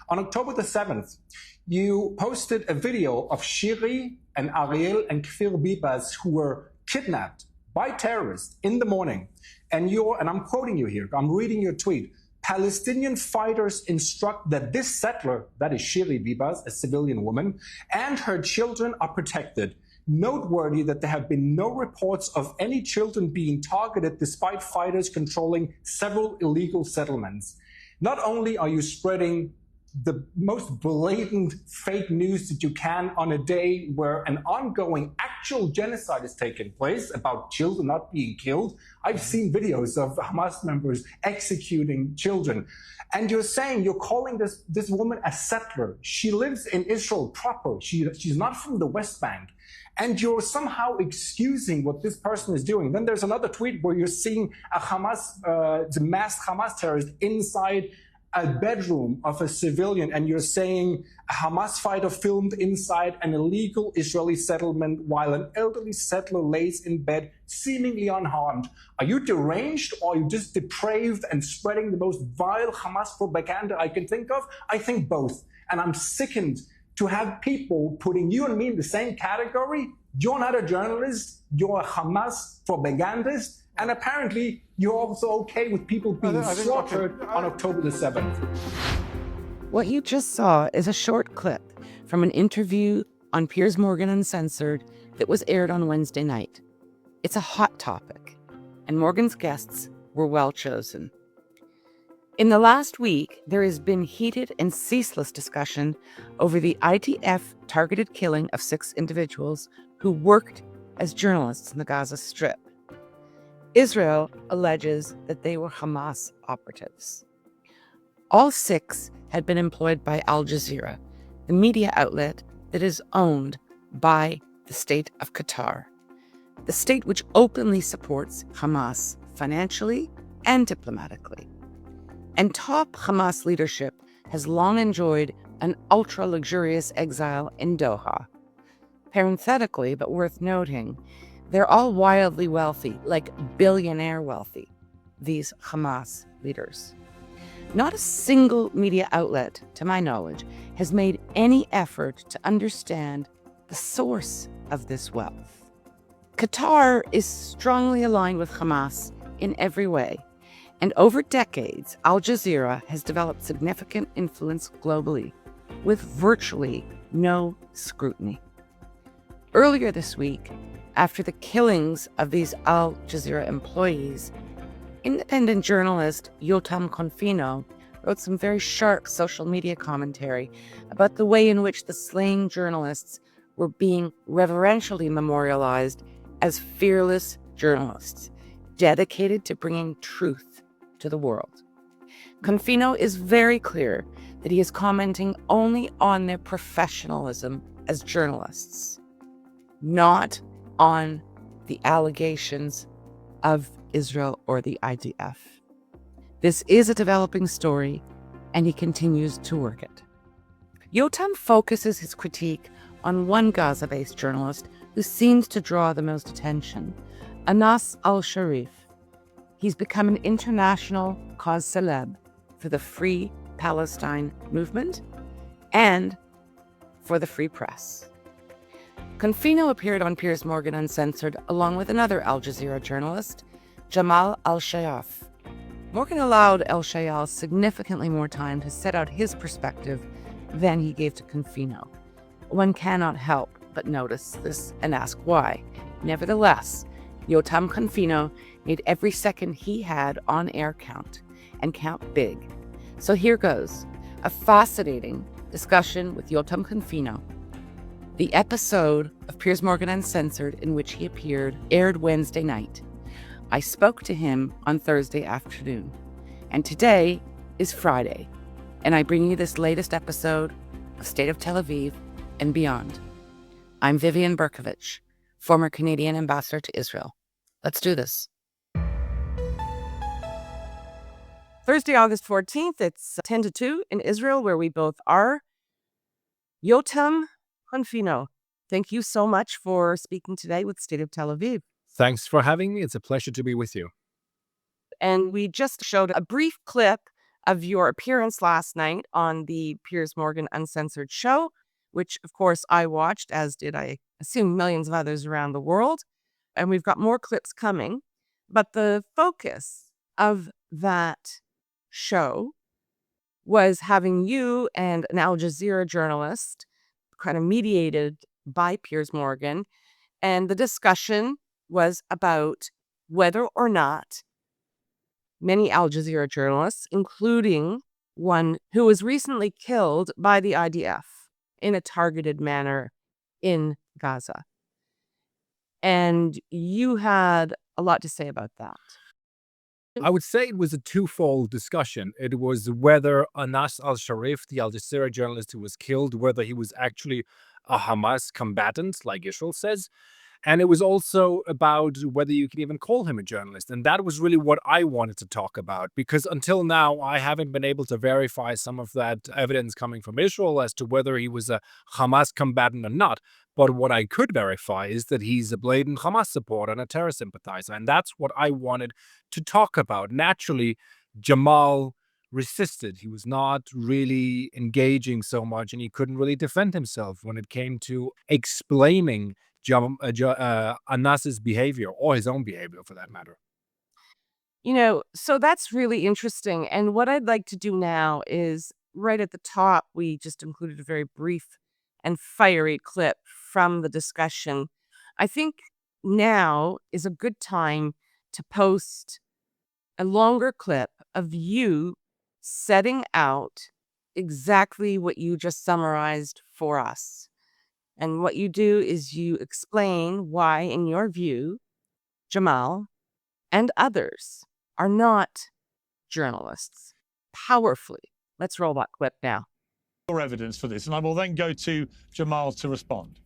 On October the 7th, you posted a video of Shiri and Ariel and Kfir Bibas who were kidnapped by terrorists in the morning. And I'm quoting you here, I'm reading your tweet. Palestinian fighters instruct that this settler, that is Shiri Bibas, a civilian woman, and her children are protected. Noteworthy that there have been no reports of any children being targeted despite fighters controlling several illegal settlements. Not only are you spreading the most blatant fake news that you can on a day where an ongoing actual genocide is taking place about children not being killed. I've seen videos of Hamas members executing children. And you're calling this woman a settler. She lives in Israel proper. She's not from the West Bank. And you're somehow excusing what this person is doing. Then there's another tweet where you're seeing the masked Hamas terrorist inside a bedroom of a civilian, and you're saying a Hamas fighter filmed inside an illegal Israeli settlement while an elderly settler lays in bed seemingly unharmed. Are you deranged, or are you just depraved and spreading the most vile Hamas propaganda I can think of? I think both. And I'm sickened to have people putting you and me in the same category. You're not a journalist, you're a Hamas propagandist, and apparently you're also okay with people being slaughtered on October the 7th. What you just saw is a short clip from an interview on Piers Morgan Uncensored that was aired on Wednesday night. It's a hot topic, and Morgan's guests were well chosen. In the last week, there has been heated and ceaseless discussion over the IDF-targeted killing of 6 individuals who worked as journalists in the Gaza Strip. Israel alleges that they were Hamas operatives. All 6 had been employed by Al-Jazeera, the media outlet that is owned by the state of Qatar, the state which openly supports Hamas financially and diplomatically. And top Hamas leadership has long enjoyed an ultra-luxurious exile in Doha. Parenthetically, but worth noting, they're all wildly wealthy, like billionaire wealthy, these Hamas leaders. Not a single media outlet, to my knowledge, has made any effort to understand the source of this wealth. Qatar is strongly aligned with Hamas in every way, and over decades, Al Jazeera has developed significant influence globally, with virtually no scrutiny. Earlier this week, after the killings of these Al Jazeera employees, independent journalist Jotam Confino wrote some very sharp social media commentary about the way in which the slain journalists were being reverentially memorialized as fearless journalists, dedicated to bringing truth to the world. Confino is very clear that he is commenting only on their professionalism as journalists, not on the allegations of Israel or the IDF. This is a developing story, and he continues to work it. Jotam focuses his critique on one Gaza-based journalist who seems to draw the most attention, Anas al-Sharif. He's become an international cause célèbre for the Free Palestine movement and for the free press. Confino appeared on Piers Morgan Uncensored along with another Al Jazeera journalist, Jamal Elshayyal. Morgan allowed Elshayyal significantly more time to set out his perspective than he gave to Confino. One cannot help but notice this and ask why. Nevertheless, Jotam Confino made every second he had on air count, and count big. So here goes, a fascinating discussion with Jotam Confino. The episode of Piers Morgan Uncensored in which he appeared aired Wednesday night. I spoke to him on Thursday afternoon, and today is Friday, and I bring you this latest episode of State of Tel Aviv and Beyond. I'm Vivian Berkovich, former Canadian ambassador to Israel. Let's do this. Thursday, August 14th, it's 10 to 2 in Israel, where we both are. Jotam Confino, thank you so much for speaking today with State of Tel Aviv. Thanks for having me. It's a pleasure to be with you. And we just showed a brief clip of your appearance last night on the Piers Morgan Uncensored show, which, of course, I watched, as did, I assume, millions of others around the world. And we've got more clips coming. But the focus of that show was having you and an Al Jazeera journalist, kind of mediated by Piers Morgan. And the discussion was about whether or not many Al Jazeera journalists, including one who was recently killed by the IDF in a targeted manner in Gaza. And you had a lot to say about that. I would say it was a twofold discussion. It was whether Anas al-Sharif, the Al Jazeera journalist who was killed, whether he was actually a Hamas combatant, like Israel says. And it was also about whether you could even call him a journalist. And that was really what I wanted to talk about, because until now, I haven't been able to verify some of that evidence coming from Israel as to whether he was a Hamas combatant or not. But what I could verify is that he's a blatant Hamas supporter and a terror sympathizer. And that's what I wanted to talk about. Naturally, Jamal resisted. He was not really engaging so much, and he couldn't really defend himself when it came to explaining Anas's behavior, or his own behavior for that matter. So that's really interesting. And what I'd like to do now is right at the top, we just included a very brief and fiery clip from the discussion. I think now is a good time to post a longer clip of you setting out exactly what you just summarized for us. And what you do is you explain why, in your view, Jamal and others are not journalists powerfully. Let's roll that clip now. Evidence for this, and I will then go to Jamal to respond.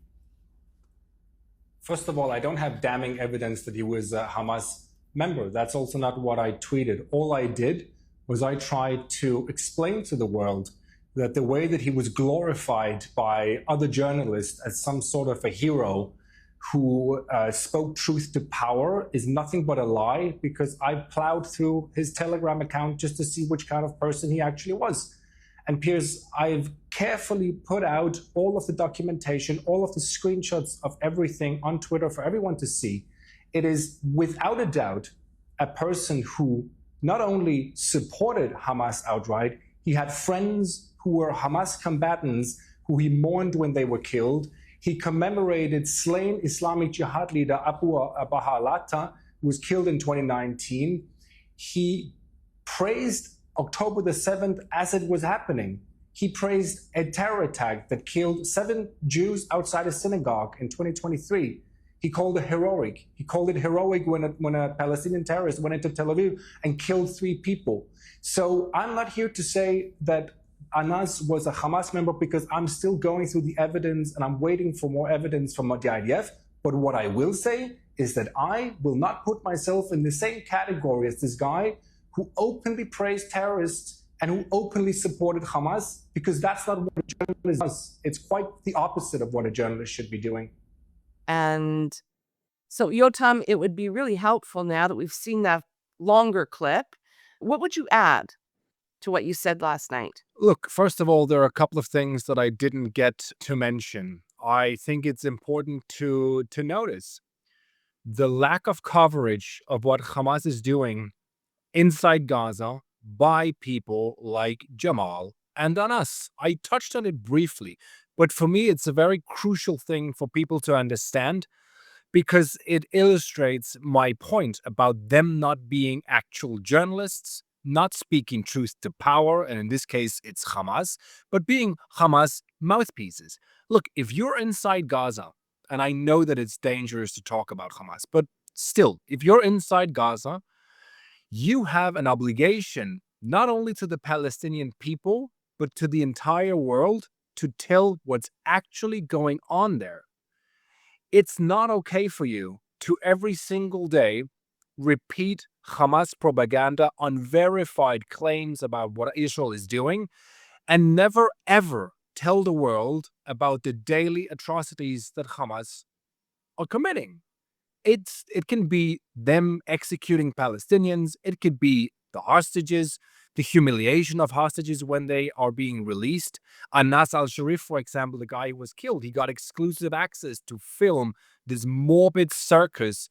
First of all, I don't have damning evidence that he was a Hamas member. That's also not what I tweeted. All I did was I tried to explain to the world that the way that he was glorified by other journalists as some sort of a hero who spoke truth to power is nothing but a lie, because I plowed through his Telegram account just to see which kind of person he actually was. And Piers, I've carefully put out all of the documentation, all of the screenshots of everything on Twitter for everyone to see. It is without a doubt a person who not only supported Hamas outright, he had friends who were Hamas combatants who he mourned when they were killed. He commemorated slain Islamic Jihad leader Abu Baha, who was killed in 2019. He praised October the 7th as it was happening. He praised a terror attack that killed 7 Jews outside a synagogue in 2023. He called it heroic. He called it heroic when a Palestinian terrorist went into Tel Aviv and killed 3 people. So I'm not here to say that Anas was a Hamas member, because I'm still going through the evidence and I'm waiting for more evidence from the IDF. But what I will say is that I will not put myself in the same category as this guy who openly praised terrorists and who openly supported Hamas, because that's not what a journalist does. It's quite the opposite of what a journalist should be doing. And so, Jotam, it would be really helpful now that we've seen that longer clip. What would you add to what you said last night? Look, first of all, there are a couple of things that I didn't get to mention. I think it's important to notice the lack of coverage of what Hamas is doing inside Gaza by people like Jamal and Anas. I touched on it briefly, but for me, it's a very crucial thing for people to understand, because it illustrates my point about them not being actual journalists, not speaking truth to power, and in this case, it's Hamas, but being Hamas mouthpieces. Look, if you're inside Gaza, and I know that it's dangerous to talk about Hamas, but still, if you're inside Gaza, you have an obligation not only to the Palestinian people, but to the entire world to tell what's actually going on there. It's not okay for you to every single day repeat Hamas propaganda, unverified claims about what Israel is doing, and never ever tell the world about the daily atrocities that Hamas are committing. It can be them executing Palestinians. It could be the hostages. the humiliation of hostages when they are being released. Anas al-Sharif, for example, the guy who was killed, he got exclusive access to film this morbid circus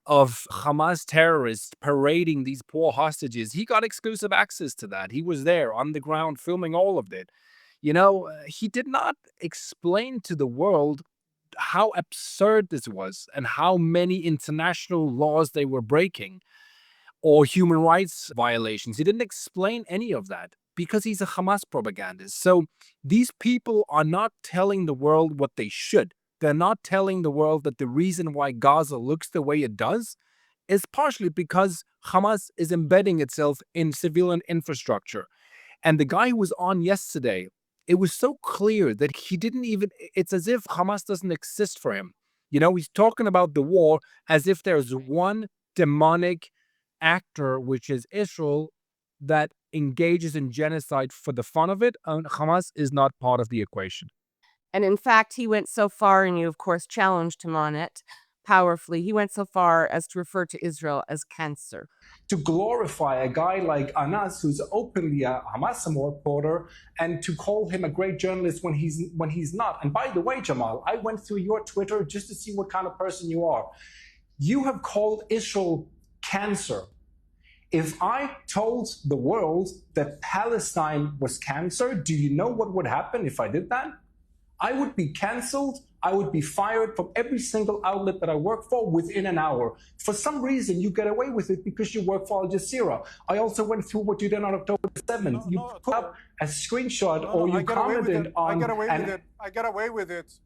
of Hamas terrorists parading these poor hostages. He got exclusive access to that. He was there on the ground filming all of it. He did not explain to the world how absurd this was and how many international laws they were breaking or human rights violations. He didn't explain any of that because he's a Hamas propagandist. So these people are not telling the world what they should. They're not telling the world that the reason why Gaza looks the way it does is partially because Hamas is embedding itself in civilian infrastructure. And the guy who was on yesterday, it was so clear that he didn't even, it's as if Hamas doesn't exist for him. He's talking about the war as if there's one demonic actor, which is Israel, that engages in genocide for the fun of it, and Hamas is not part of the equation. And in fact, he went so far, and you, of course, challenged him on it powerfully. He went so far as to refer to Israel as cancer. To glorify a guy like Anas, who's openly a Hamas supporter, and to call him a great journalist when he's not. And by the way, Jamal, I went through your Twitter just to see what kind of person you are. You have called Israel cancer. If I told the world that Palestine was cancer, do you know what would happen if I did that? I would be canceled. I would be fired from every single outlet that I work for within an hour. For some reason, you get away with it because you work for Al-Jazeera. I also went through what you did on October 7th. You put up a screenshot or you commented on... I get away with it.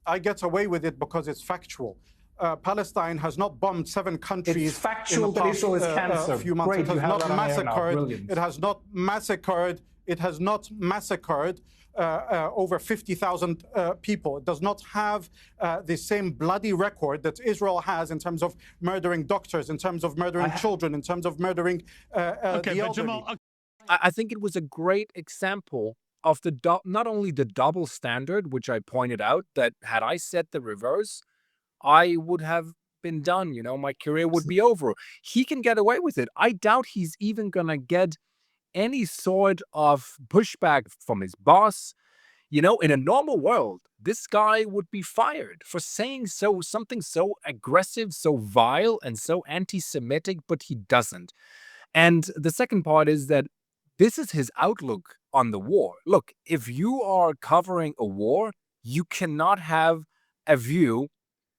I get away with it because it's factual. Palestine has not bombed 7 countries. It's factual that Israel is cancer. Few months. Great, it has not massacred. It has not massacred. It has not massacred over 50,000 people. It does not have the same bloody record that Israel has in terms of murdering doctors, in terms of murdering children, in terms of murdering the elderly. Jamal, I think it was a great example of not only the double standard, which I pointed out, that had I said the reverse, I would have been done. My career would be over. He can get away with it. I doubt he's even going to get any sort of pushback from his boss. In a normal world, this guy would be fired for saying something so aggressive, so vile, and so anti-Semitic, but he doesn't. And the second part is that this is his outlook on the war. Look, if you are covering a war, you cannot have a view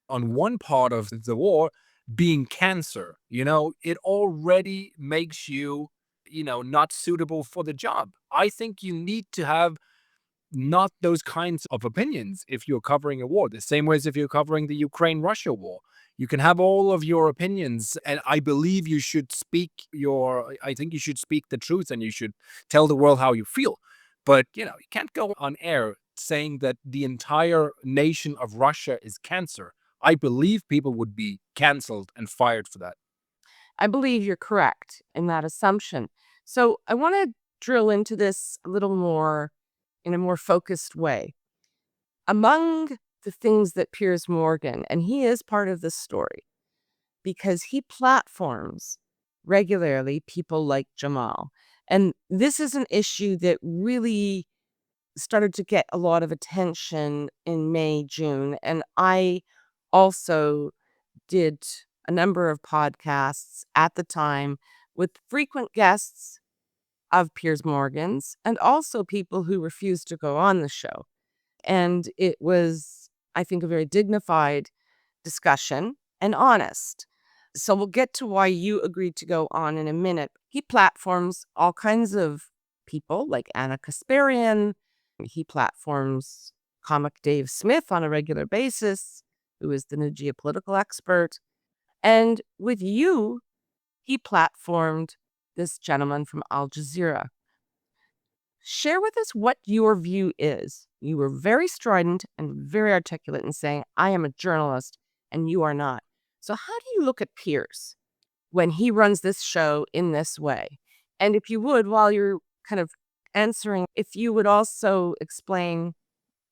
on one part of the war being cancer. It already makes you not suitable for the job. I think you need to have not those kinds of opinions if you're covering a war. The same way as if you're covering the Ukraine-Russia war. You can have all of your opinions, and I believe you should I think you should speak the truth, and you should tell the world how you feel. But, you can't go on air saying that the entire nation of Russia is cancer. I believe people would be canceled and fired for that. I believe you're correct in that assumption. So I want to drill into this a little more in a more focused way. Among the things that Piers Morgan, and he is part of this story because he platforms regularly people like Jamal. And this is an issue that really started to get a lot of attention in May, June. And I also did a number of podcasts at the time with frequent guests of Piers Morgan's and also people who refused to go on the show. And it was, I think, a very dignified discussion and honest. So we'll get to why you agreed to go on in a minute. He platforms all kinds of people like Anna Kasparian. He platforms comic Dave Smith on a regular basis, who is the new geopolitical expert. And with you, he platformed this gentleman from Al-Jazeera. Share with us what your view is. You were very strident and very articulate in saying, I am a journalist and you are not. So how do you look at Piers when he runs this show in this way? And if you would, while you're kind of answering, if you would also explain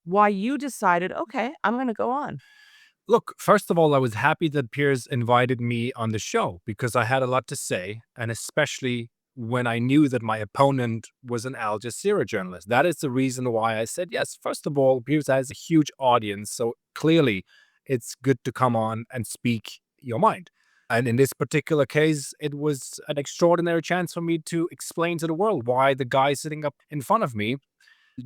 why you decided, okay, I'm going to go on. Look, first of all, I was happy that Piers invited me on the show because I had a lot to say, and especially when I knew that my opponent was an Al Jazeera journalist. That is the reason why I said, yes, first of all, Piers has a huge audience. So clearly it's good to come on and speak your mind. And in this particular case, it was an extraordinary chance for me to explain to the world why the guy sitting up in front of me,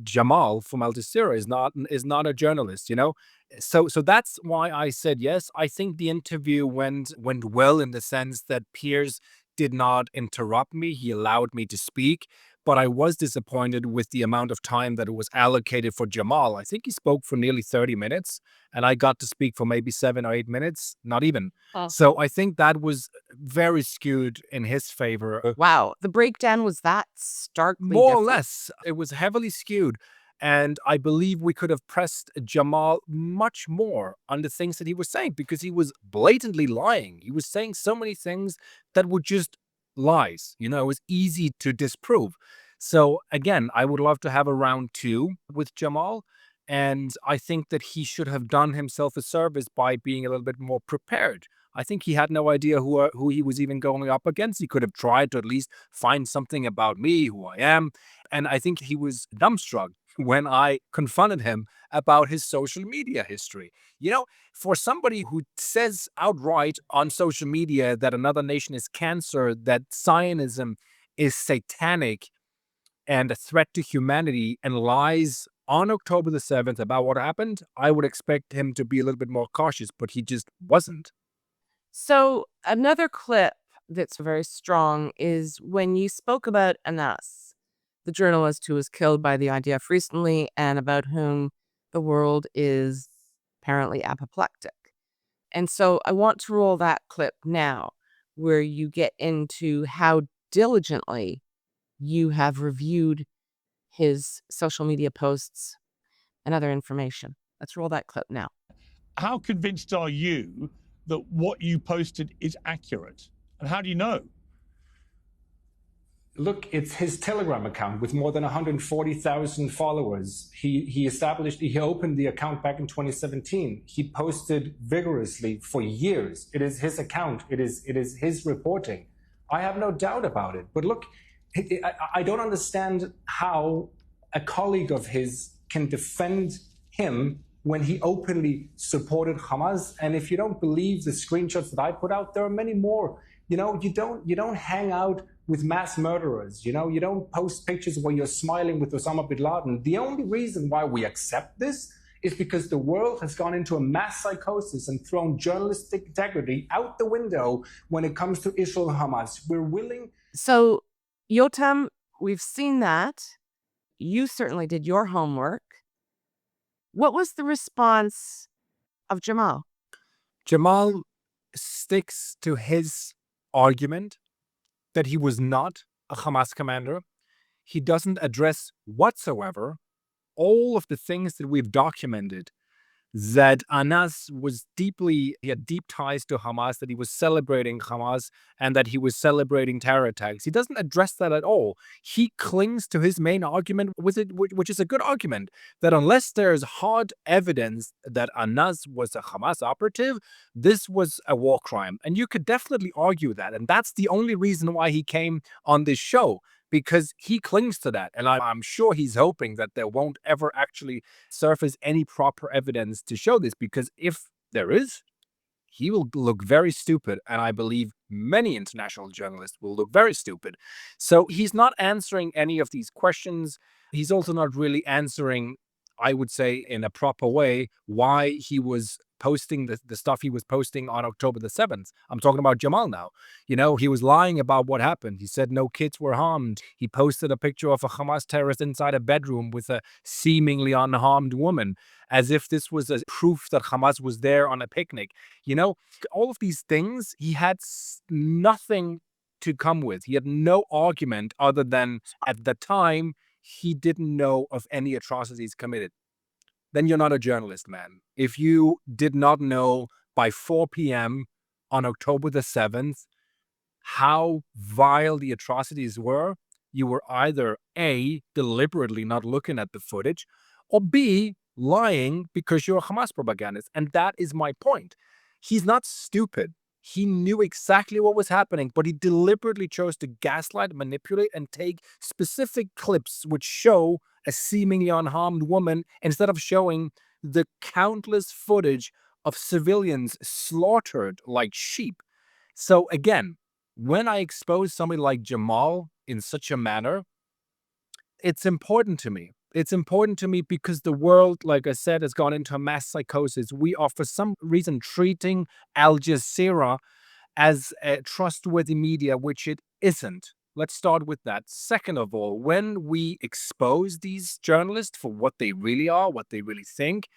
Jamal from Al Jazeera, is not a journalist, you know. So that's why I said yes. I think the interview went well in the sense that Piers did not interrupt me. He allowed me to speak, but I was disappointed with the amount of time that was allocated for Jamal. I think he spoke for nearly 30 minutes, and I got to speak for maybe 7 or 8 minutes, not even. So I think that was very skewed in his favor. Wow, the breakdown was that starkly More or different? less, it was heavily skewed. And I believe we could have pressed Jamal much more on the things that he was saying because he was blatantly lying. He was saying so many things that were just lies. You know, it was easy to disprove. So again, I would love to have a round 2 with Jamal. And I think that he should have done himself a service by being a little bit more prepared. I think he had no idea who he was even going up against. He could have tried to at least find something about me, who I am. And I think he was dumbstruck when I confronted him about his social media history. You know, for somebody who says outright on social media that another nation is cancer, that Zionism is satanic and a threat to humanity, and lies on October the 7th about what happened, I would expect him to be a little bit more cautious, but he just wasn't. So another clip that's very strong is when you spoke about Anas, the journalist who was killed by the IDF recently and about whom the world is apparently apoplectic. And so I want to roll that clip now where you get into how diligently you have reviewed his social media posts and other information. Let's roll that clip now. How convinced are you that what you posted is accurate? And how do you know? Look, it's his Telegram account with more than 140,000 followers. He opened the account back in 2017. He posted vigorously for years. It is his account. It is his reporting. I have no doubt about it. But look, I don't understand how a colleague of his can defend him when he openly supported Hamas. And if you don't believe the screenshots that I put out, there are many more. You know, you don't hang out with mass murderers. You know, you don't post pictures where you're smiling with Osama bin Laden. The only reason why we accept this is because the world has gone into a mass psychosis and thrown journalistic integrity out the window when it comes to Israel and Hamas. We're willing. So, Jotam, we've seen that. You certainly did your homework. What was the response of Jamal? Jamal sticks to his argument that he was not a Hamas commander. He doesn't address whatsoever all of the things that we've documented, that Anas he had deep ties to Hamas, that he was celebrating Hamas, and that he was celebrating terror attacks. He doesn't address that at all. He clings to his main argument, which is a good argument, that unless there's hard evidence that Anas was a Hamas operative, this was a war crime. And you could definitely argue that. And that's the only reason why he came on this show, because he clings to that. And I'm sure he's hoping that there won't ever actually surface any proper evidence to show this, because if there is, he will look very stupid. And I believe many international journalists will look very stupid. So he's not answering any of these questions. He's also not really answering, I would say, in a proper way, why he was posting the stuff he was posting on October the 7th. I'm talking about Jamal now. You know, he was lying about what happened. He said no kids were harmed. He posted a picture of a Hamas terrorist inside a bedroom with a seemingly unharmed woman, as if this was a proof that Hamas was there on a picnic. You know, all of these things, he had nothing to come with. He had no argument other than at the time, he didn't know of any atrocities committed. Then you're not a journalist, man. If you did not know by 4 p.m. on October the 7th how vile the atrocities were, you were either A, deliberately not looking at the footage, or B, lying because you're a Hamas propagandist. And that is my point. He's not stupid. He knew exactly what was happening, but he deliberately chose to gaslight, manipulate, and take specific clips which show a seemingly unharmed woman instead of showing the countless footage of civilians slaughtered like sheep. So again, when I expose somebody like Jamal in such a manner, it's important to me. It's important to me because the world, like I said, has gone into a mass psychosis. We are, for some reason, treating Al Jazeera as a trustworthy media, which it isn't. Let's start with that. Second of all, when we expose these journalists for what they really are, what they really think,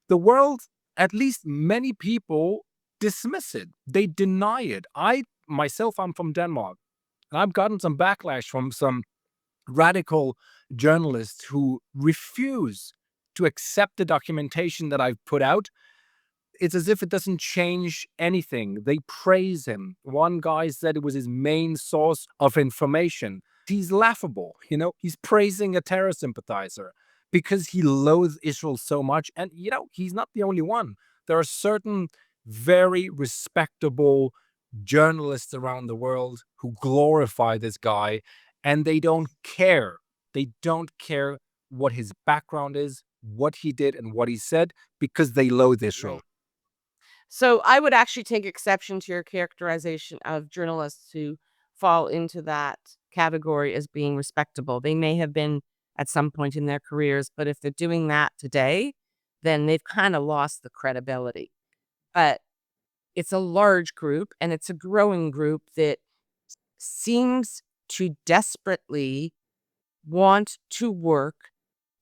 the world, at least many people, dismiss it. They deny it. I'm from Denmark, and I've gotten some backlash from some radical journalists who refuse to accept the documentation that I've put out. It's as if it doesn't change anything. They praise him. One guy said it was his main source of information. He's laughable, he's praising a terror sympathizer because he loathes Israel so much. And, he's not the only one. There are certain very respectable journalists around the world who glorify this guy, and they don't care. They don't care what his background is, what he did, and what he said, because they loathe Israel. So I would actually take exception to your characterization of journalists who fall into that category as being respectable. They may have been at some point in their careers, but if they're doing that today, then they've kind of lost the credibility. But it's a large group, and it's a growing group that seems to desperately want to work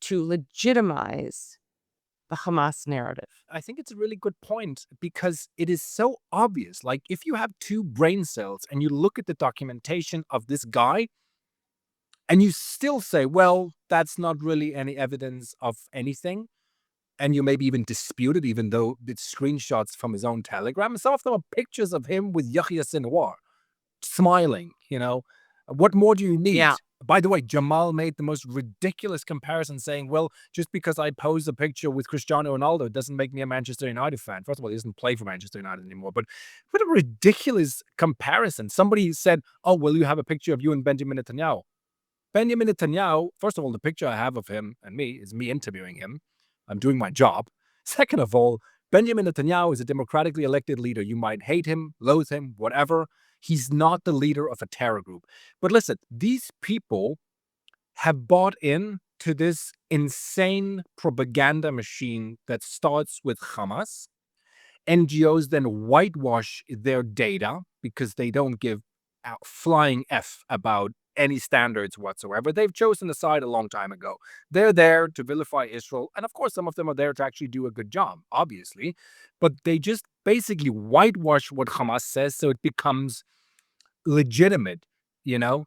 to legitimize the Hamas narrative. I think it's a really good point because it is so obvious. Like, if you have two brain cells and you look at the documentation of this guy and you still say, well, that's not really any evidence of anything, and you maybe even dispute it, even though it's screenshots from his own Telegram. Some of them are pictures of him with Yahya Sinwar smiling, What more do you need? Yeah. By the way, Jamal made the most ridiculous comparison saying, well, just because I pose a picture with Cristiano Ronaldo doesn't make me a Manchester United fan. First of all, he doesn't play for Manchester United anymore. But what a ridiculous comparison. Somebody said, oh, well, you have a picture of you and Benjamin Netanyahu. Benjamin Netanyahu, first of all, the picture I have of him and me is me interviewing him. I'm doing my job. Second of all, Benjamin Netanyahu is a democratically elected leader. You might hate him, loathe him, whatever. He's not the leader of a terror group. But listen, these people have bought in to this insane propaganda machine that starts with Hamas. NGOs then whitewash their data because they don't give a flying F about any standards whatsoever. They've chosen a side a long time ago. They're there to vilify Israel. And of course, some of them are there to actually do a good job, obviously. But they just basically whitewash what Hamas says so it becomes legitimate,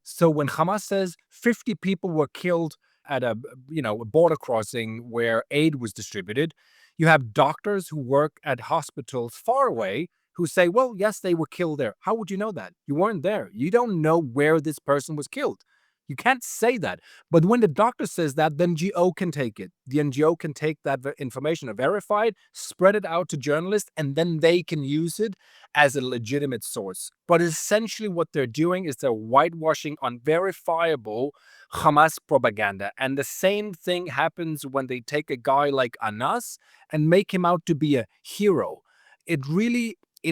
So when Hamas says 50 people were killed at a border crossing where aid was distributed, you have doctors who work at hospitals far away who say, well, yes, they were killed there. How would you know that? You weren't there. You don't know where this person was killed. You can't say that. But when the doctor says that, then NGO can take it. The NGO can take that information, verify it, spread it out to journalists, and then they can use it as a legitimate source. But essentially what they're doing is they're whitewashing unverifiable Hamas propaganda. And the same thing happens when they take a guy like Anas and make him out to be a hero. It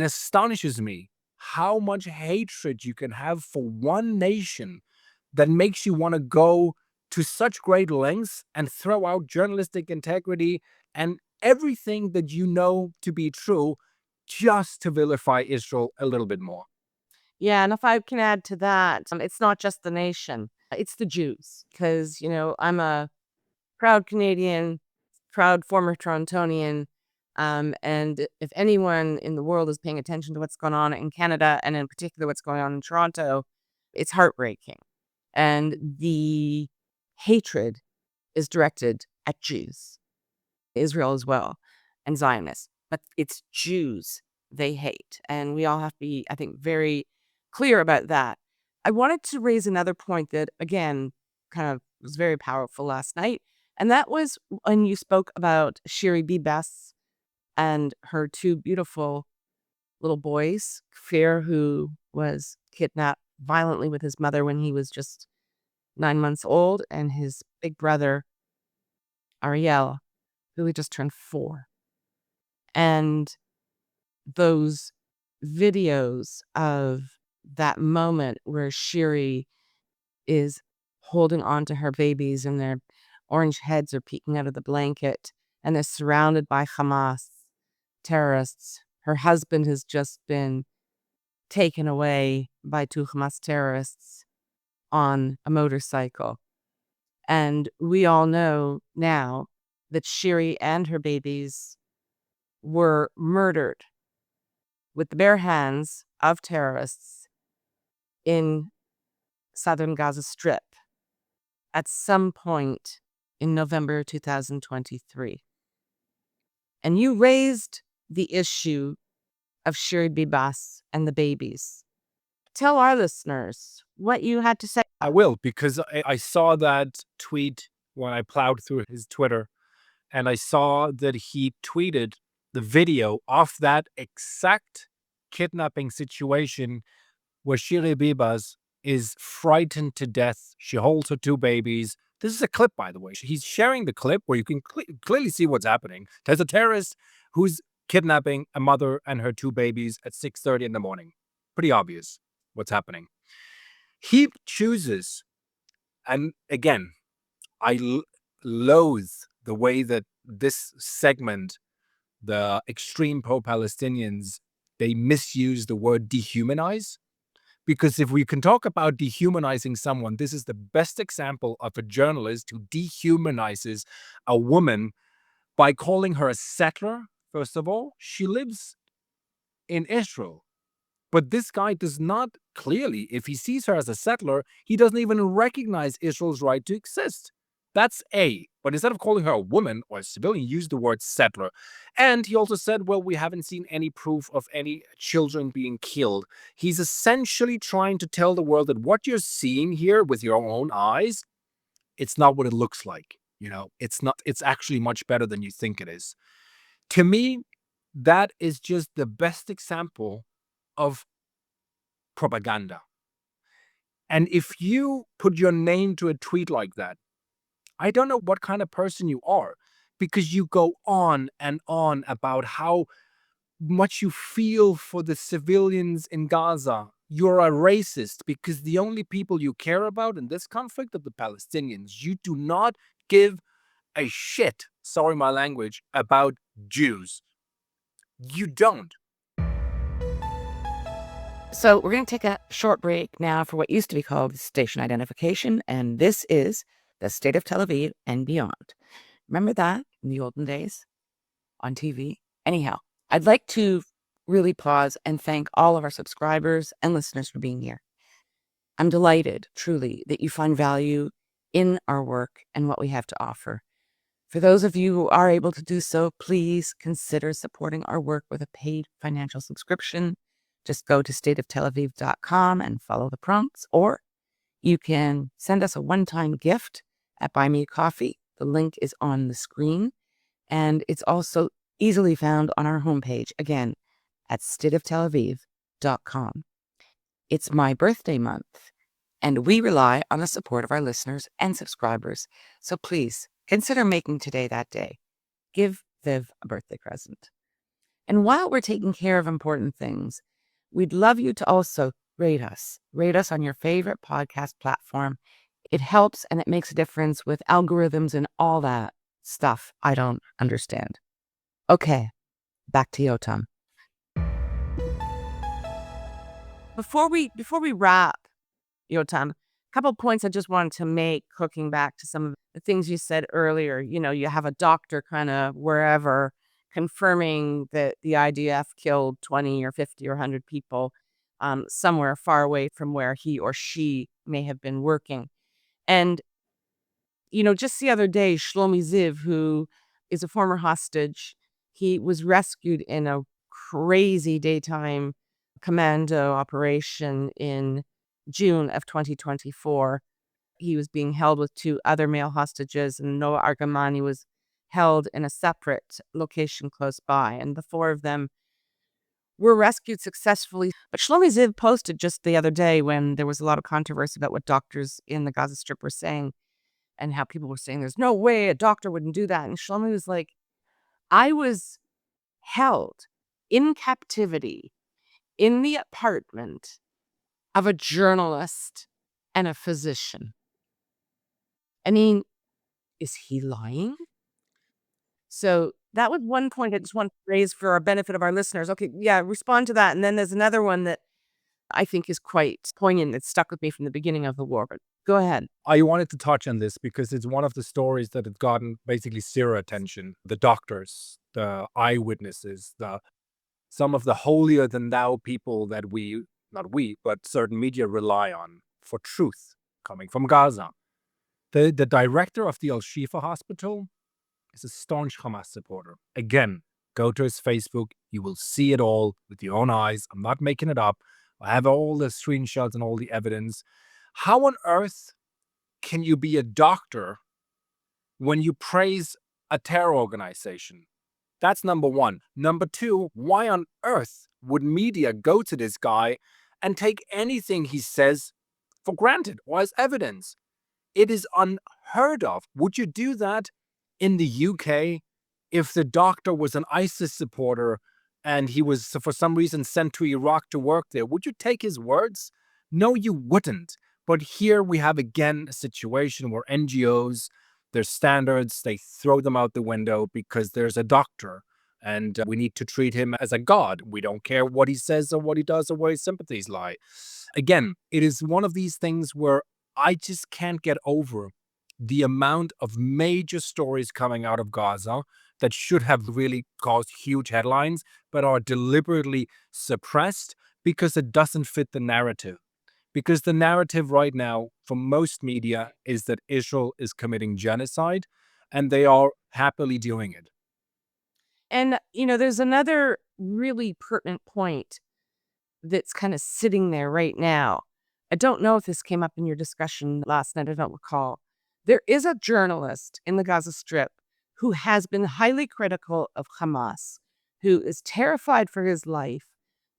astonishes me how much hatred you can have for one nation that makes you want to go to such great lengths and throw out journalistic integrity and everything that you know to be true just to vilify Israel a little bit more. Yeah, and if I can add to that, it's not just the nation, it's the Jews. Because, I'm a proud Canadian, proud former Torontonian, and if anyone in the world is paying attention to what's going on in Canada, and in particular what's going on in Toronto, it's heartbreaking. And the hatred is directed at Jews, Israel as well, and Zionists. But it's Jews they hate. And we all have to be, I think, very clear about that. I wanted to raise another point that, again, kind of was very powerful last night. And that was when you spoke about Shiri Bibas and her two beautiful little boys. Kfir, who was kidnapped violently with his mother when he was just 9 months old, and his big brother, Ariel, who had just turned 4. And those videos of that moment where Shiri is holding on to her babies and their orange heads are peeking out of the blanket and they're surrounded by Hamas terrorists. Her husband has just been taken away by 2 Hamas terrorists on a motorcycle. And we all know now that Shiri and her babies were murdered with the bare hands of terrorists in southern Gaza Strip at some point in November 2023. And you raised the issue of Shiri Bibas and the babies. Tell our listeners what you had to say. I will, because I saw that tweet when I plowed through his Twitter, and I saw that he tweeted the video of that exact kidnapping situation where Shiri Bibas is frightened to death. She holds her 2 babies. This is a clip, by the way. He's sharing the clip where you can clearly see what's happening. There's a terrorist who's kidnapping a mother and her 2 babies at 6:30 in the morning. Pretty obvious what's happening. He chooses, and again, I loathe the way that this segment, the extreme pro-Palestinians, they misuse the word dehumanize. Because if we can talk about dehumanizing someone, this is the best example of a journalist who dehumanizes a woman by calling her a settler. First of all, she lives in Israel. But this guy does not clearly, if he sees her as a settler, he doesn't even recognize Israel's right to exist. That's A. But instead of calling her a woman or a civilian, he used the word settler. And he also said, well, we haven't seen any proof of any children being killed. He's essentially trying to tell the world that what you're seeing here with your own eyes, it's not what it looks like. It's not. It's actually much better than you think it is. To me, that is just the best example of propaganda. And if you put your name to a tweet like that, I don't know what kind of person you are, because you go on and on about how much you feel for the civilians in Gaza. You're a racist because the only people you care about in this conflict are the Palestinians. You do not give a shit, sorry my language, about Jews. You don't. So we're going to take a short break now for what used to be called station identification, and this is the state of Tel Aviv and beyond. Remember that in the olden days on TV? Anyhow, I'd like to really pause and thank all of our subscribers and listeners for being here. I'm delighted, truly, that you find value in our work and what we have to offer. For those of you who are able to do so, please consider supporting our work with a paid financial subscription. Just go to stateoftelaviv.com and follow the prompts, or you can send us a one-time gift at Buy Me a Coffee. The link is on the screen, and it's also easily found on our homepage, again, at stateoftelaviv.com. It's my birthday month, and we rely on the support of our listeners and subscribers. So please consider making today that day. Give Viv a birthday present. And while we're taking care of important things, we'd love you to also rate us. Rate us on your favorite podcast platform. It helps and it makes a difference with algorithms and all that stuff I don't understand. Okay, back to Jotam. Before we wrap, Jotam, a couple points I just wanted to make, hooking back to some of the things you said earlier. You have a doctor kind of wherever confirming that the IDF killed 20 or 50 or 100 people somewhere far away from where he or she may have been working. And, just the other day, Shlomi Ziv, who is a former hostage, he was rescued in a crazy daytime commando operation in June of 2024. He was being held with 2 other male hostages, and Noah Argamani was held in a separate location close by. And the 4 of them were rescued successfully. But Shlomi Ziv posted just the other day when there was a lot of controversy about what doctors in the Gaza Strip were saying and how people were saying there's no way a doctor wouldn't do that. And Shlomi was like, I was held in captivity in the apartment of a journalist and a physician. I mean, is he lying? So that was one point I just want to raise for our benefit of our listeners. Okay, yeah, respond to that. And then there's another one that I think is quite poignant that stuck with me from the beginning of the war. But go ahead. I wanted to touch on this because it's one of the stories that had gotten basically zero attention. The doctors, the eyewitnesses, some of the holier than thou people that not we, but certain media rely on for truth coming from Gaza. The director of the Al-Shifa hospital is a staunch Hamas supporter. Again, go to his Facebook. You will see it all with your own eyes. I'm not making it up. I have all the screenshots and all the evidence. How on earth can you be a doctor when you praise a terror organization? That's number one. Number two, why on earth would media go to this guy and take anything he says for granted or as evidence? It is unheard of. Would you do that in the UK if the doctor was an ISIS supporter and he was for some reason sent to Iraq to work there? Would you take his words? No, you wouldn't. But here we have again a situation where NGOs, their standards, they throw them out the window because there's a doctor and we need to treat him as a god. We don't care what he says or what he does or where his sympathies lie. Again, it is one of these things where I just can't get over the amount of major stories coming out of Gaza that should have really caused huge headlines, but are deliberately suppressed because it doesn't fit the narrative. Because the narrative right now for most media is that Israel is committing genocide, and they are happily doing it. And, there's another really pertinent point that's kind of sitting there right now. I don't know if this came up in your discussion last night. I don't recall. There is a journalist in the Gaza Strip who has been highly critical of Hamas, who is terrified for his life,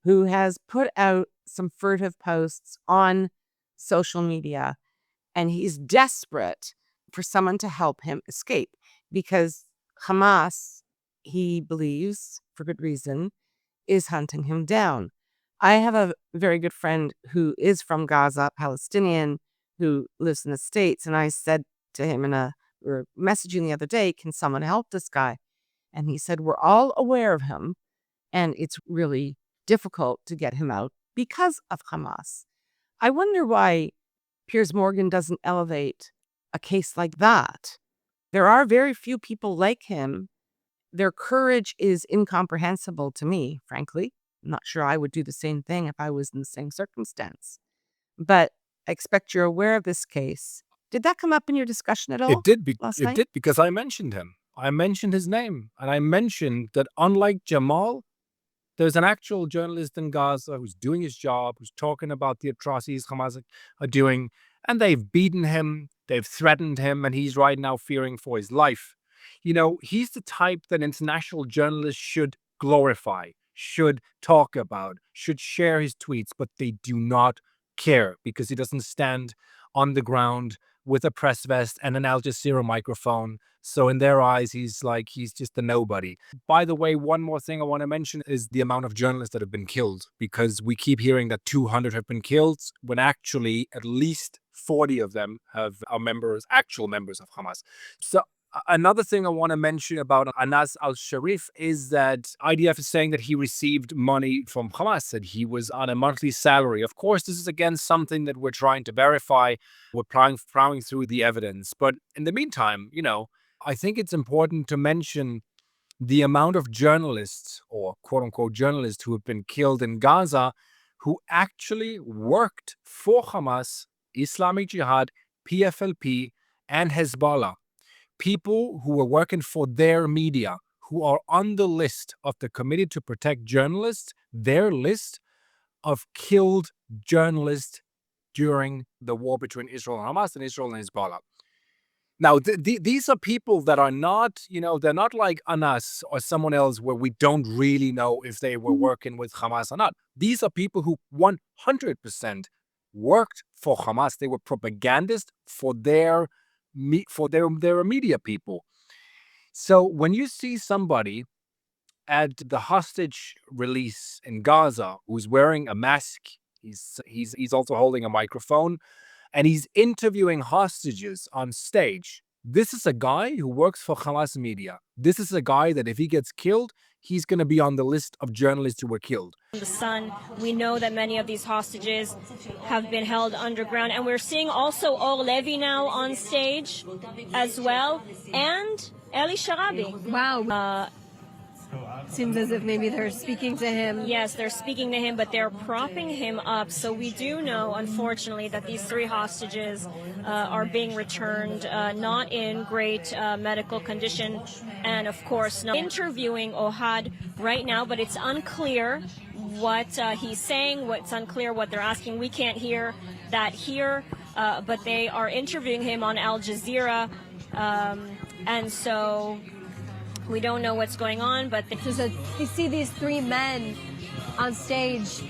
who has put out some furtive posts on social media, and he's desperate for someone to help him escape because Hamas, he believes, for good reason, is hunting him down. I have a very good friend who is from Gaza, Palestinian, who lives in the States, and I said to him we were messaging the other day, can someone help this guy? And he said, we're all aware of him, and it's really difficult to get him out because of Hamas. I wonder why Piers Morgan doesn't elevate a case like that. There are very few people like him. Their courage is incomprehensible to me, frankly. I'm not sure I would do the same thing if I was in the same circumstance. But I expect you're aware of this case. Did that come up in your discussion at all? It did. Last It night? did because I mentioned him. I mentioned his name, and I mentioned that unlike Jamal, there's an actual journalist in Gaza who's doing his job, who's talking about the atrocities Hamas are doing, and they've beaten him, they've threatened him, and he's right now fearing for his life. He's the type that international journalists should glorify, should talk about, should share his tweets, but they do not care because he doesn't stand on the ground with a press vest and an Al-Jazeera microphone. So in their eyes, he's just a nobody. By the way, one more thing I want to mention is the amount of journalists that have been killed, because we keep hearing that 200 have been killed when actually at least 40 of them are actual members of Hamas. So another thing I want to mention about Anas al-Sharif is that IDF is saying that he received money from Hamas, that he was on a monthly salary. Of course, this is again something that we're trying to verify. We're plowing through the evidence. But in the meantime, I think it's important to mention the amount of journalists or quote unquote journalists who have been killed in Gaza who actually worked for Hamas, Islamic Jihad, PFLP, and Hezbollah. People who were working for their media, who are on the list of the Committee to Protect Journalists, their list of killed journalists during the war between Israel and Hamas and Israel and Hezbollah. Now, these are people that are not, they're not like Anas or someone else where we don't really know if they were working with Hamas or not. These are people who 100% worked for Hamas. They were propagandists for their media people. So when you see somebody at the hostage release in Gaza who's wearing a mask, he's also holding a microphone, and he's interviewing hostages on stage. This is a guy who works for Hamas media. This is a guy that if he gets killed, he's going to be on the list of journalists who were killed. The sun, we know that many of these hostages have been held underground, and we're seeing also Or Levy now on stage as well, and Eli Sharabi. Wow. Seems as if maybe they're speaking to him. Yes, they're speaking to him, but they're propping him up. So we do know, unfortunately, that these 3 hostages are being returned not in great medical condition. And, of course, not interviewing Ohad right now, but it's unclear what he's saying, what's unclear what they're asking. We can't hear that here, but they are interviewing him on Al-Jazeera. And so we don't know what's going on, but you see these 3 men on stage.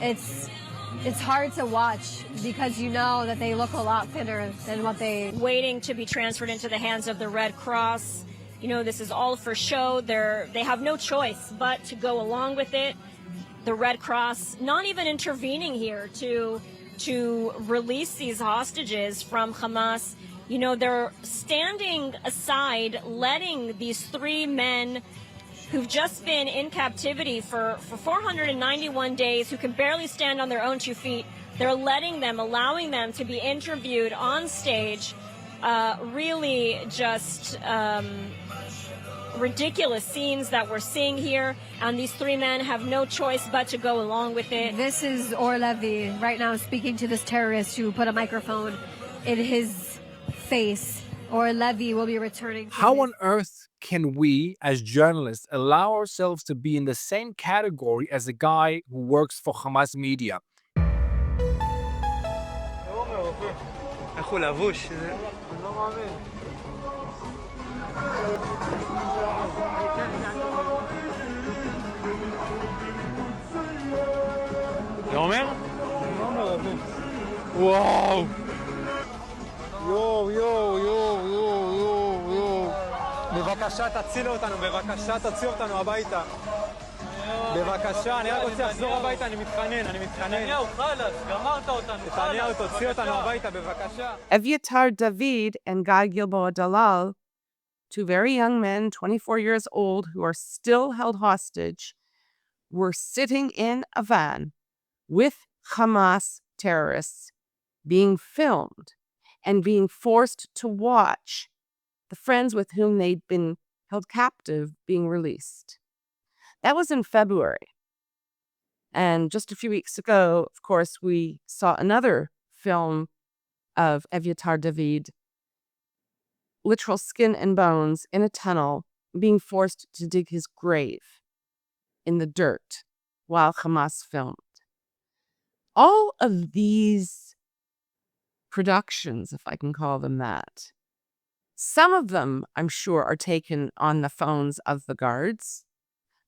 It's hard to watch because you know that they look a lot thinner than what they... Waiting to be transferred into the hands of the Red Cross. This is all for show. They have no choice but to go along with it. The Red Cross not even intervening here to release these hostages from Hamas. They're standing aside, letting these 3 men who've just been in captivity for 491 days, who can barely stand on their own 2 feet, they're allowing them to be interviewed on stage. Really just ridiculous scenes that we're seeing here, and these 3 men have no choice but to go along with it. This is Or Levy right now speaking to this terrorist who put a microphone in his face. Or Levy will be returning. How on earth can we, as journalists, allow ourselves to be in the same category as a guy who works for Hamas media? Wow! בבקשה תצילו אותנו, בבקשה תוציא אותנו הביתה. בבקשה, אני רק רוצה לחזור הביתה, אני מתחנן. נתניהו, חלאס, גמרת אותנו. נתניהו, תוציא אותנו הביתה, בבקשה. Evyatar David and Guy Gilboa Dalal, 2 very young men, 24 years old, who are still held hostage, were sitting in a van with Hamas terrorists being filmed and being forced to watch the friends with whom they'd been held captive being released. That was in February. And just a few weeks ago, of course, we saw another film of Evyatar David, literal skin and bones in a tunnel, being forced to dig his grave in the dirt while Hamas filmed. All of these productions, if I can call them that, some of them, I'm sure, are taken on the phones of the guards,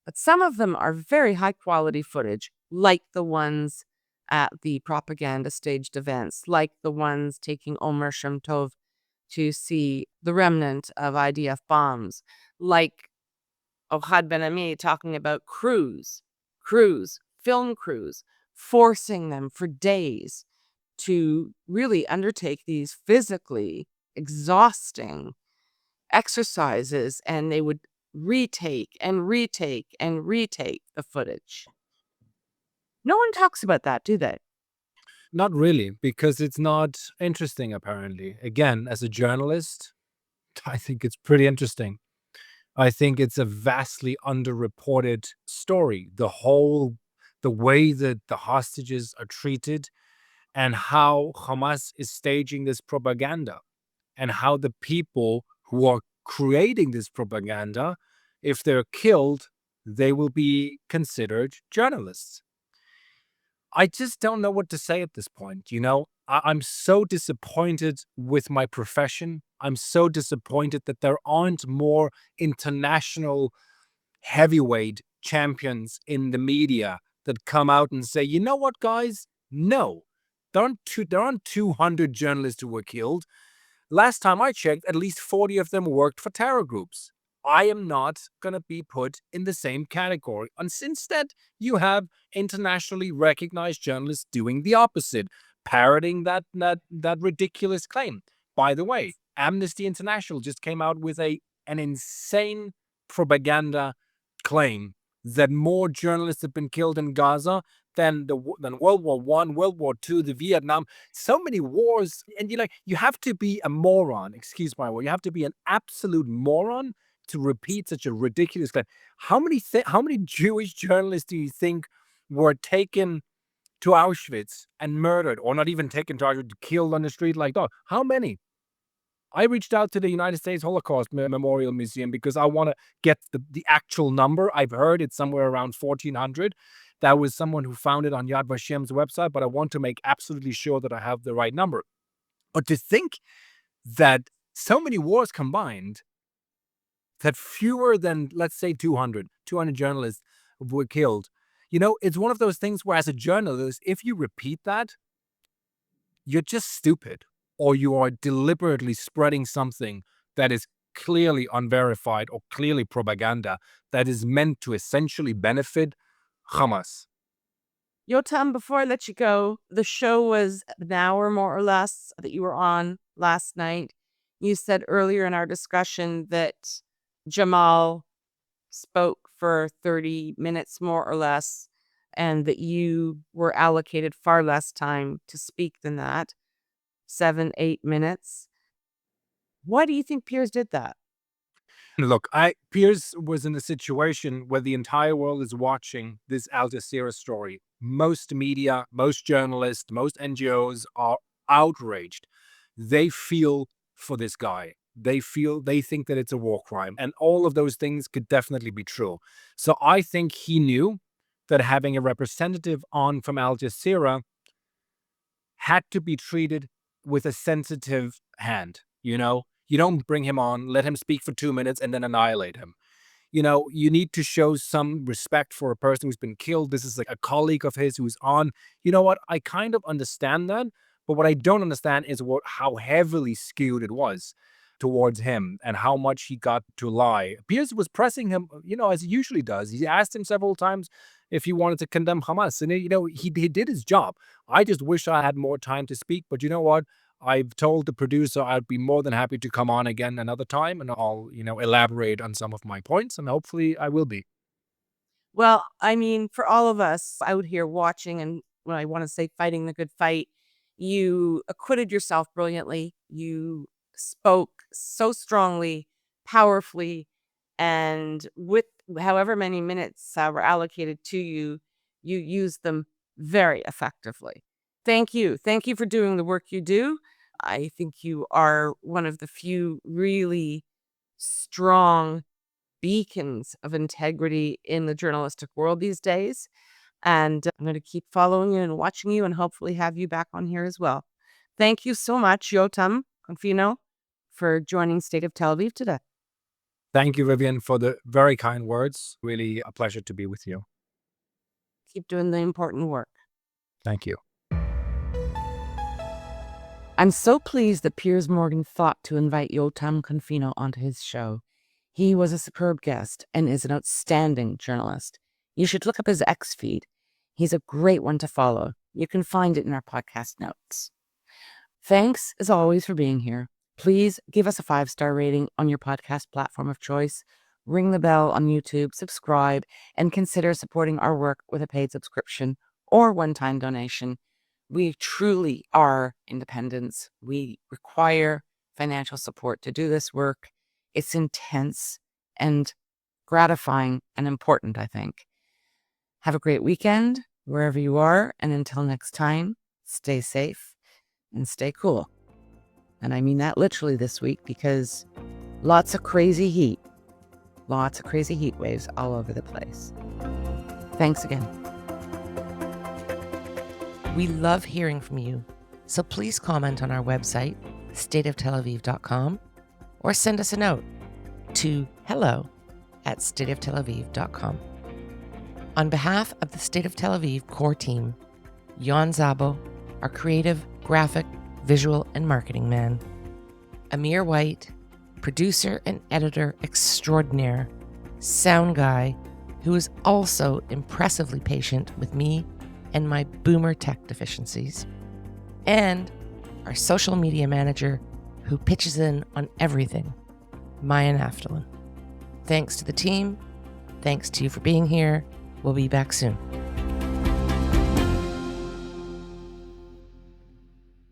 but some of them are very high-quality footage, like the ones at the propaganda staged events, like the ones taking Omer Shem Tov to see the remnant of IDF bombs, like Ohad Ben-Ami talking about film crews, forcing them for days to really undertake these physically exhausting exercises, and they would retake the footage. No one talks about that, do they? Not really, because it's not interesting, apparently. Again, as a journalist, I think it's pretty interesting. I think it's a vastly underreported story. The way that the hostages are treated and how Hamas is staging this propaganda and how the people who are creating this propaganda, if they're killed, they will be considered journalists. I just don't know what to say at this point. I'm so disappointed with my profession. I'm so disappointed that there aren't more international heavyweight champions in the media that come out and say, you know what, guys? No, there aren't 200 journalists who were killed. Last time I checked, at least 40 of them worked for terror groups. I am not going to be put in the same category. And instead, you have internationally recognized journalists doing the opposite, parroting that ridiculous claim. By the way, Amnesty International just came out with an insane propaganda claim that more journalists have been killed in Gaza than World War One, World War II, the Vietnam. So many wars, and you have to be a moron. Excuse my word. You have to be an absolute moron to repeat such a ridiculous claim. How many Jewish journalists do you think were taken to Auschwitz and murdered, or not even taken to Auschwitz, killed on the street like dogs? How many? I reached out to the United States Holocaust Memorial Museum because I want to get the actual number. I've heard it's somewhere around 1,400. That was someone who found it on Yad Vashem's website, but I want to make absolutely sure that I have the right number. But to think that so many wars combined, that fewer than, let's say, 200 journalists were killed, it's one of those things where as a journalist, if you repeat that, you're just stupid, or you are deliberately spreading something that is clearly unverified or clearly propaganda that is meant to essentially benefit Hamas. Jotam, before I let you go, the show was an hour more or less that you were on last night. You said earlier in our discussion that Jamal spoke for 30 minutes more or less, and that you were allocated far less time to speak than that. 7-8 minutes. Why do you think Piers did that? Look, Piers was in a situation where the entire world is watching this Al-Jazeera story. Most media, most journalists, most NGOs are outraged. They feel for this guy. They think that it's a war crime. And all of those things could definitely be true. So I think he knew that having a representative on from Al Jazeera had to be treated with a sensitive hand. You don't bring him on, let him speak for 2 minutes, and then annihilate him. You need to show some respect for a person who's been killed. This is like a colleague of his who's on. You know what? I kind of understand that. But what I don't understand is how heavily skewed it was towards him and how much he got to lie. Piers was pressing him, as he usually does. He asked him several times if he wanted to condemn Hamas. And, he did his job. I just wish I had more time to speak. But you know what? I've told the producer I'd be more than happy to come on again another time, and I'll, elaborate on some of my points, and hopefully I will be. Well, I mean, for all of us out here watching, and when I want to say fighting the good fight, you acquitted yourself brilliantly. You spoke so strongly, powerfully, and with however many minutes were allocated to you, you used them very effectively. Thank you. Thank you for doing the work you do. I think you are one of the few really strong beacons of integrity in the journalistic world these days. And I'm going to keep following you and watching you and hopefully have you back on here as well. Thank you so much, Jotam Confino, for joining State of Tel Aviv today. Thank you, Vivian, for the very kind words. Really a pleasure to be with you. Keep doing the important work. Thank you. I'm so pleased that Piers Morgan thought to invite Jotam Confino onto his show. He was a superb guest and is an outstanding journalist. You should look up his X feed. He's a great one to follow. You can find it in our podcast notes. Thanks, as always, for being here. Please give us a 5-star rating on your podcast platform of choice. Ring the bell on YouTube, subscribe, and consider supporting our work with a paid subscription or one-time donation. We truly are independents. We require financial support to do this work. It's intense and gratifying and important, I think. Have a great weekend wherever you are. And until next time, stay safe and stay cool. And I mean that literally this week because lots of crazy heat waves all over the place. Thanks again. We love hearing from you. So please comment on our website, stateoftelaviv.com, or send us a note to hello@stateoftelaviv.com. On behalf of the State of Tel Aviv core team, Jan Zabo, our creative, graphic, visual, and marketing man, Amir White, producer and editor extraordinaire, sound guy who is also impressively patient with me and my boomer tech deficiencies, and our social media manager who pitches in on everything, Maya Naftalin. Thanks to the team. Thanks to you for being here. We'll be back soon.